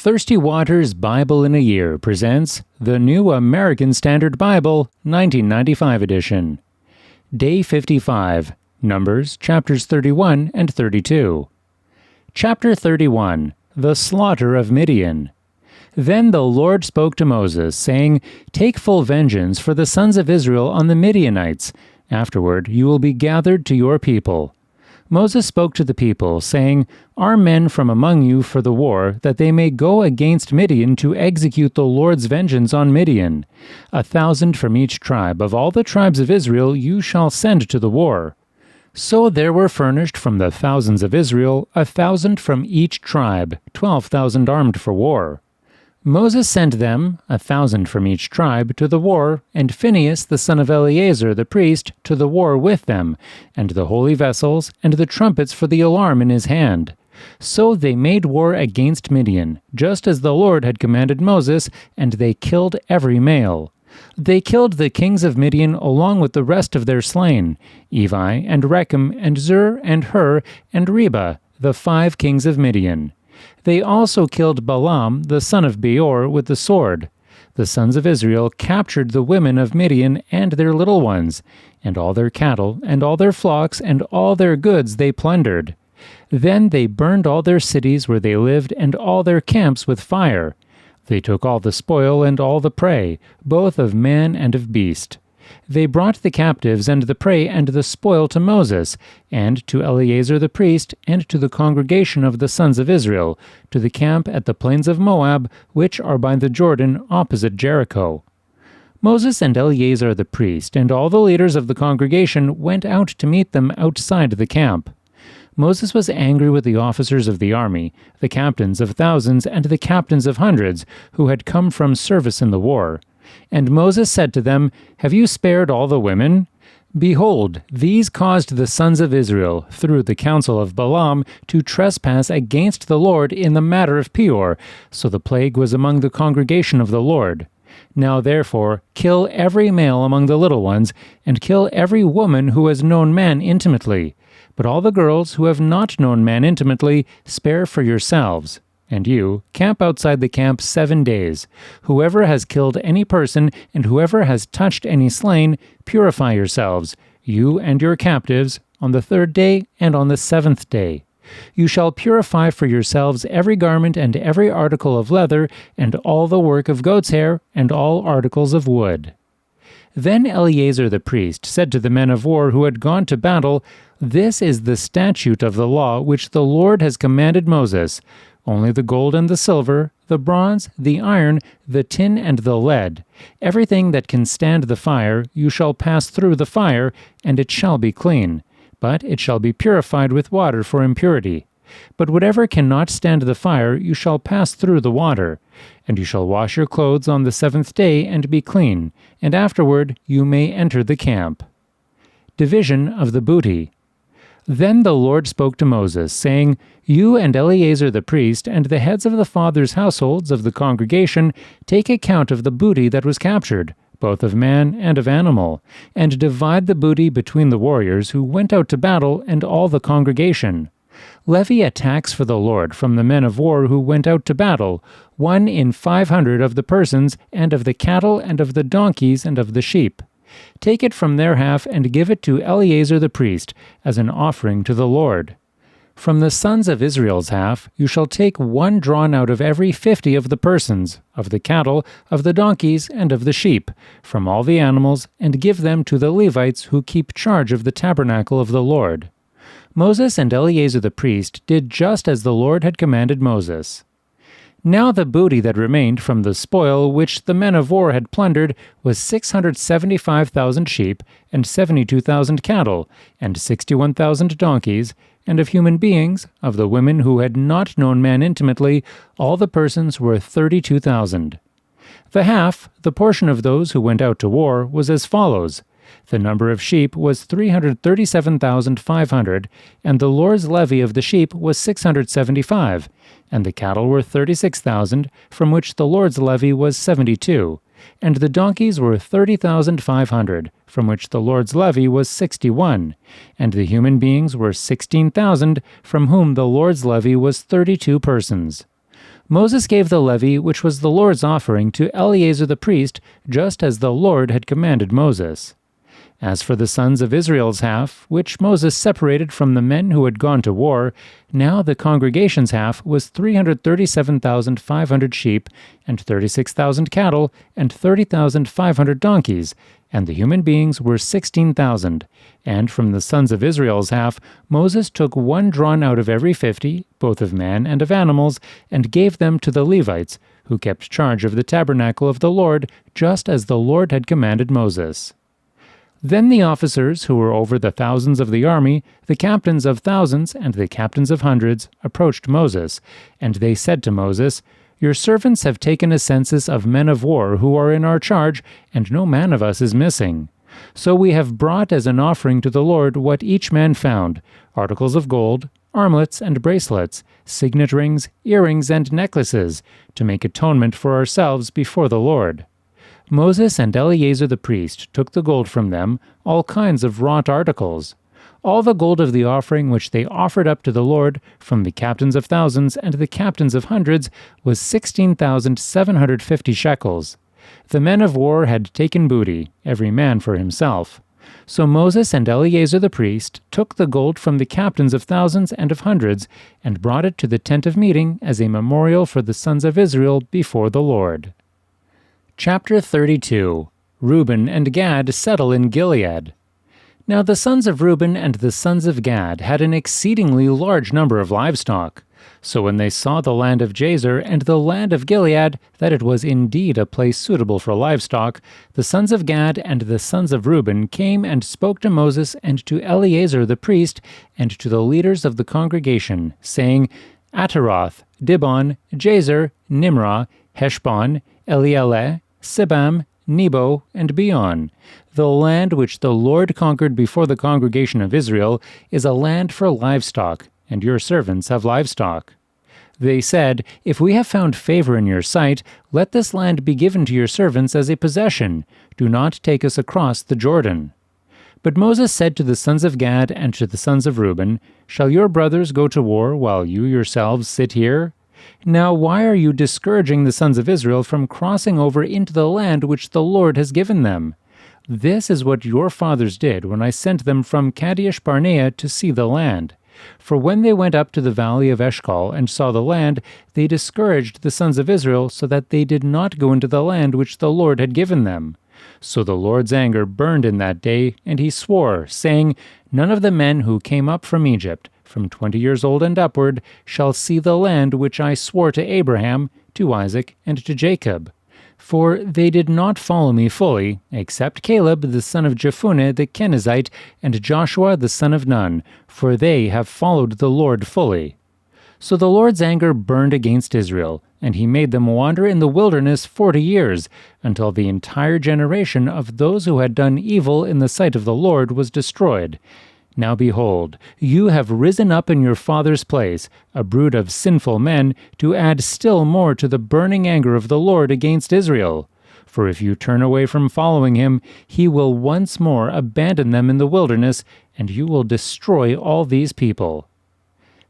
Thirstywater's Bible in a Year presents the New American Standard Bible, 1995 edition. Day 55, Numbers, chapters 31 and 32. Chapter 31, The Slaughter of Midian. Then the Lord spoke to Moses, saying, Take full vengeance for the sons of Israel on the Midianites. Afterward you will be gathered to your people. Moses spoke to the people, saying, Arm men from among you for the war, that they may go against Midian to execute the Lord's vengeance on Midian. 1,000 from each tribe of all the tribes of Israel you shall send to the war. So there were furnished from the thousands of Israel 1,000 from each tribe, 12,000 armed for war. Moses sent them, 1,000 from each tribe, to the war, and Phinehas the son of Eleazar the priest to the war with them, and the holy vessels, and the trumpets for the alarm in his hand. So they made war against Midian, just as the Lord had commanded Moses, and they killed every male. They killed the kings of Midian along with the rest of their slain, Evi, and Rechem, and Zur, and Hur, and Reba, the 5 kings of Midian. They also killed Balaam, the son of Beor, with the sword. The sons of Israel captured the women of Midian and their little ones, and all their cattle, and all their flocks, and all their goods they plundered. Then they burned all their cities where they lived, and all their camps with fire. They took all the spoil and all the prey, both of man and of beast. They brought the captives and the prey and the spoil to Moses, and to Eleazar the priest, and to the congregation of the sons of Israel, to the camp at the plains of Moab, which are by the Jordan opposite Jericho. Moses and Eleazar the priest, and all the leaders of the congregation went out to meet them outside the camp. Moses was angry with the officers of the army, the captains of thousands and the captains of hundreds, who had come from service in the war. And Moses said to them, Have you spared all the women? Behold, these caused the sons of Israel, through the counsel of Balaam, to trespass against the Lord in the matter of Peor, so the plague was among the congregation of the Lord. Now therefore, kill every male among the little ones, and kill every woman who has known man intimately. But all the girls who have not known man intimately, spare for yourselves. And you, camp outside the camp 7 days. Whoever has killed any person, and whoever has touched any slain, purify yourselves, you and your captives, on the 3rd day and on the 7th day. You shall purify for yourselves every garment and every article of leather, and all the work of goat's hair, and all articles of wood. Then Eleazar the priest said to the men of war who had gone to battle, This is the statute of the law which the Lord has commanded Moses. Only the gold and the silver, the bronze, the iron, the tin and the lead, everything that can stand the fire, you shall pass through the fire, and it shall be clean. But it shall be purified with water for impurity. But whatever cannot stand the fire, you shall pass through the water. And you shall wash your clothes on the 7th day and be clean, and afterward you may enter the camp. Division of the booty. Then the Lord spoke to Moses, saying, You and Eleazar the priest, and the heads of the fathers' households of the congregation, take account of the booty that was captured, both of man and of animal, and divide the booty between the warriors who went out to battle and all the congregation. Levy a tax for the Lord from the men of war who went out to battle, 1 in 500 of the persons, and of the cattle, and of the donkeys, and of the sheep. Take it from their half and give it to Eleazar the priest, as an offering to the Lord. From the sons of Israel's half you shall take 1 drawn out of every 50 of the persons, of the cattle, of the donkeys, and of the sheep, from all the animals, and give them to the Levites who keep charge of the tabernacle of the Lord. Moses and Eleazar the priest did just as the Lord had commanded Moses. Now the booty that remained from the spoil which the men of war had plundered was 675,000 sheep, and 72,000 cattle, and 61,000 donkeys, and of human beings, of the women who had not known man intimately, all the persons were 32,000. The half, the portion of those who went out to war, was as follows. The number of sheep was 337,500, and the Lord's levy of the sheep was 675, and the cattle were 36,000, from which the Lord's levy was 72, and the donkeys were 30,500, from which the Lord's levy was 61, and the human beings were 16,000, from whom the Lord's levy was 32 persons. Moses gave the levy which was the Lord's offering to Eleazar the priest, just as the Lord had commanded Moses. As for the sons of Israel's half, which Moses separated from the men who had gone to war, now the congregation's half was 337,500 sheep, and 36,000 cattle, and 30,500 donkeys, and the human beings were 16,000. And from the sons of Israel's half, Moses took one drawn out of every 50, both of man and of animals, and gave them to the Levites, who kept charge of the tabernacle of the Lord, just as the Lord had commanded Moses. Then the officers who were over the thousands of the army, the captains of thousands and the captains of hundreds, approached Moses, and they said to Moses, "Your servants have taken a census of men of war who are in our charge, and no man of us is missing. So we have brought as an offering to the Lord what each man found, articles of gold, armlets and bracelets, signet rings, earrings, and necklaces, to make atonement for ourselves before the Lord." Moses and Eleazar the priest took the gold from them, all kinds of wrought articles. All the gold of the offering which they offered up to the Lord, from the captains of thousands and the captains of hundreds, was 16,750 shekels. The men of war had taken booty, every man for himself. So Moses and Eleazar the priest took the gold from the captains of thousands and of hundreds, and brought it to the tent of meeting as a memorial for the sons of Israel before the Lord. Chapter 32. Reuben and Gad settle in Gilead. Now the sons of Reuben and the sons of Gad had an exceedingly large number of livestock. So when they saw the land of Jazer and the land of Gilead, that it was indeed a place suitable for livestock, the sons of Gad and the sons of Reuben came and spoke to Moses and to Eleazar the priest and to the leaders of the congregation, saying, Ataroth, Dibon, Jazer, Nimrah, Heshbon, Elealeh, Sibam, Nebo, and Beon. The land which the Lord conquered before the congregation of Israel is a land for livestock, and your servants have livestock. They said, If we have found favor in your sight, let this land be given to your servants as a possession. Do not take us across the Jordan. But Moses said to the sons of Gad and to the sons of Reuben, Shall your brothers go to war while you yourselves sit here? Now why are you discouraging the sons of Israel from crossing over into the land which the Lord has given them? This is what your fathers did when I sent them from Kadesh Barnea to see the land. For when they went up to the valley of Eshcol and saw the land, they discouraged the sons of Israel so that they did not go into the land which the Lord had given them. So the Lord's anger burned in that day, and he swore, saying, None of the men who came up from Egypt, from 20 years old and upward, shall see the land which I swore to Abraham, to Isaac, and to Jacob. For they did not follow me fully, except Caleb the son of Jephunneh the Kenizzite, and Joshua the son of Nun, for they have followed the Lord fully. So the Lord's anger burned against Israel, and he made them wander in the wilderness 40 years, until the entire generation of those who had done evil in the sight of the Lord was destroyed. Now behold, you have risen up in your father's place, a brood of sinful men, to add still more to the burning anger of the Lord against Israel. For if you turn away from following him, he will once more abandon them in the wilderness, and you will destroy all these people.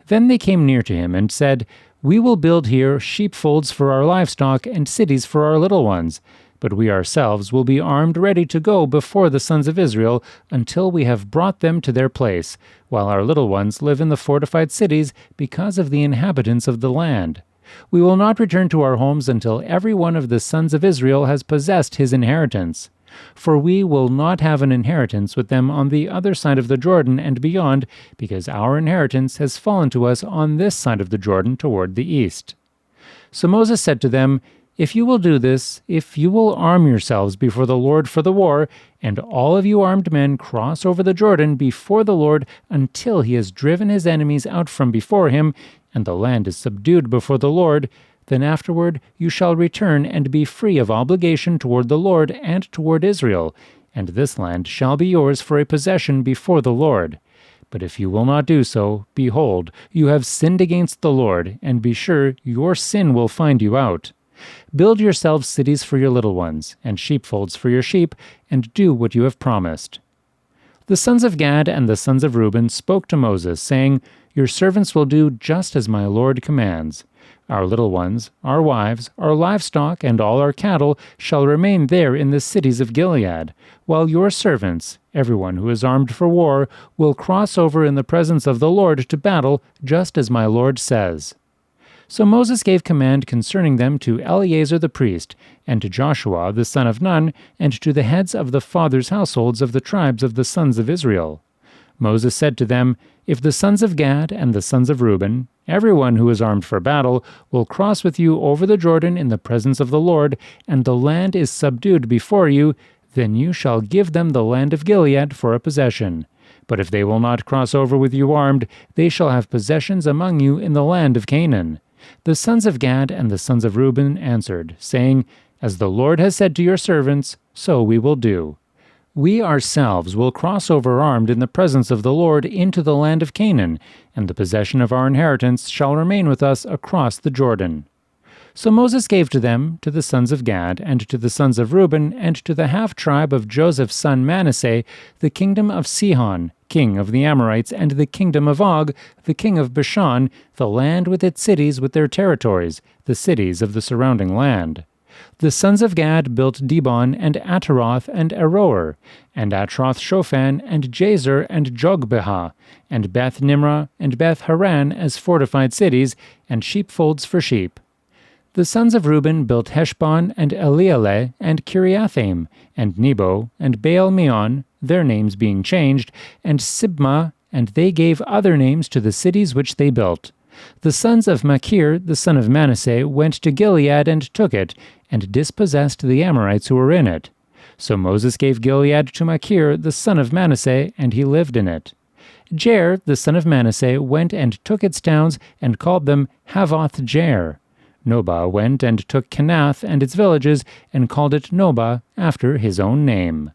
Then they came near to him and said, We will build here sheepfolds for our livestock and cities for our little ones. But we ourselves will be armed ready to go before the sons of Israel until we have brought them to their place, while our little ones live in the fortified cities because of the inhabitants of the land. We will not return to our homes until every one of the sons of Israel has possessed his inheritance. For we will not have an inheritance with them on the other side of the Jordan and beyond, because our inheritance has fallen to us on this side of the Jordan toward the east. So Moses said to them, If you will do this, if you will arm yourselves before the Lord for the war, and all of you armed men cross over the Jordan before the Lord until he has driven his enemies out from before him, and the land is subdued before the Lord, then afterward you shall return and be free of obligation toward the Lord and toward Israel, and this land shall be yours for a possession before the Lord. But if you will not do so, behold, you have sinned against the Lord, and be sure your sin will find you out. Build yourselves cities for your little ones, and sheepfolds for your sheep, and do what you have promised. The sons of Gad and the sons of Reuben spoke to Moses, saying, Your servants will do just as my lord commands. Our little ones, our wives, our livestock, and all our cattle shall remain there in the cities of Gilead, while your servants, everyone who is armed for war, will cross over in the presence of the Lord to battle, just as my lord says." So Moses gave command concerning them to Eleazar the priest, and to Joshua the son of Nun, and to the heads of the fathers' households of the tribes of the sons of Israel. Moses said to them, "If the sons of Gad and the sons of Reuben, everyone who is armed for battle, will cross with you over the Jordan in the presence of the Lord, and the land is subdued before you, then you shall give them the land of Gilead for a possession. But if they will not cross over with you armed, they shall have possessions among you in the land of Canaan." The sons of Gad and the sons of Reuben answered, saying, "As the Lord has said to your servants, so we will do. We ourselves will cross over armed in the presence of the Lord into the land of Canaan, and the possession of our inheritance shall remain with us across the Jordan." So Moses gave to them, to the sons of Gad, and to the sons of Reuben, and to the half-tribe of Joseph's son Manasseh, the kingdom of Sihon, king of the Amorites, and the kingdom of Og, the king of Bashan, the land with its cities with their territories, the cities of the surrounding land. The sons of Gad built Dibon, and Ataroth, and Aroer, and Atroth-Shophan, and Jazer, and Jogbehah, and Beth-Nimrah, and Beth-Haran as fortified cities, and sheepfolds for sheep. The sons of Reuben built Heshbon, and Elealeh, and Kiriathaim, and Nebo, and Baal-Meon, their names being changed, and Sibmah, and they gave other names to the cities which they built. The sons of Machir, the son of Manasseh, went to Gilead and took it, and dispossessed the Amorites who were in it. So Moses gave Gilead to Machir, the son of Manasseh, and he lived in it. Jair, the son of Manasseh, went and took its towns, and called them Havoth-Jair. Nobah went and took Kenath and its villages, and called it Nobah, after his own name.